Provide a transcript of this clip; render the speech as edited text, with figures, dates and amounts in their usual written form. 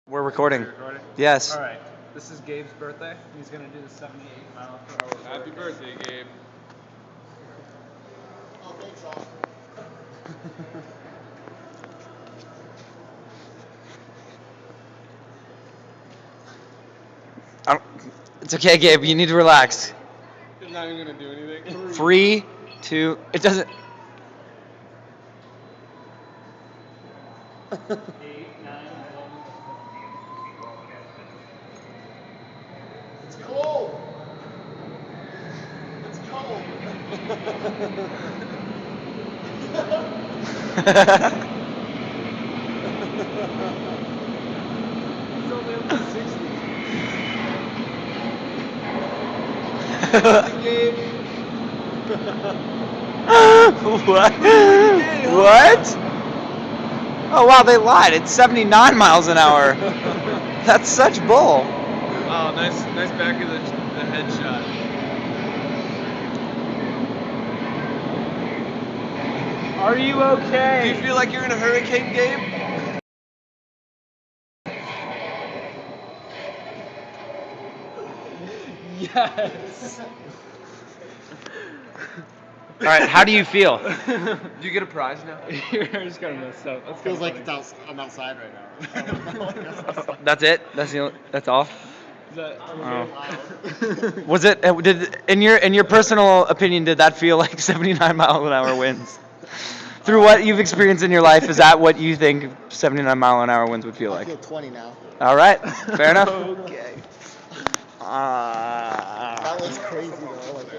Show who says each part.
Speaker 1: We're recording.
Speaker 2: Recording?
Speaker 1: Yes.
Speaker 2: All right. This is Gabe's birthday. He's gonna do the 78 mile per hour.
Speaker 3: Happy birthday, Gabe.
Speaker 4: Oh, thanks, Oscar.
Speaker 1: It's okay, Gabe. You need to relax.
Speaker 3: He's not even gonna do anything.
Speaker 1: 3, 2. It doesn't.
Speaker 2: 8, 9, 11.
Speaker 4: It's cold. It's cold.
Speaker 2: He's only up to 60.
Speaker 4: Gabe.
Speaker 1: What? What? Oh wow, they lied. It's 79 miles an hour. That's such bull.
Speaker 3: Oh, nice back of the head shot.
Speaker 2: Are you
Speaker 3: Do you
Speaker 2: okay?
Speaker 3: feel like you're in a hurricane, Gabe?
Speaker 2: Yes.
Speaker 1: All right, how do you feel?
Speaker 3: Do you get a prize now?
Speaker 2: Your hair's kind of messed up. That's
Speaker 4: Feels
Speaker 2: kinda
Speaker 4: like
Speaker 2: funny.
Speaker 4: I'm outside right now.
Speaker 1: That's it. That's all.
Speaker 2: Is that
Speaker 4: Loud.
Speaker 1: Was it? Did in your personal opinion, did that feel like 79 mile an hour winds? Through what you've experienced in your life, is that what you think 79 mile an hour winds would feel
Speaker 4: I
Speaker 1: like?
Speaker 4: feel 20 now.
Speaker 1: All right, fair enough.
Speaker 2: Okay.
Speaker 4: That was crazy though. Like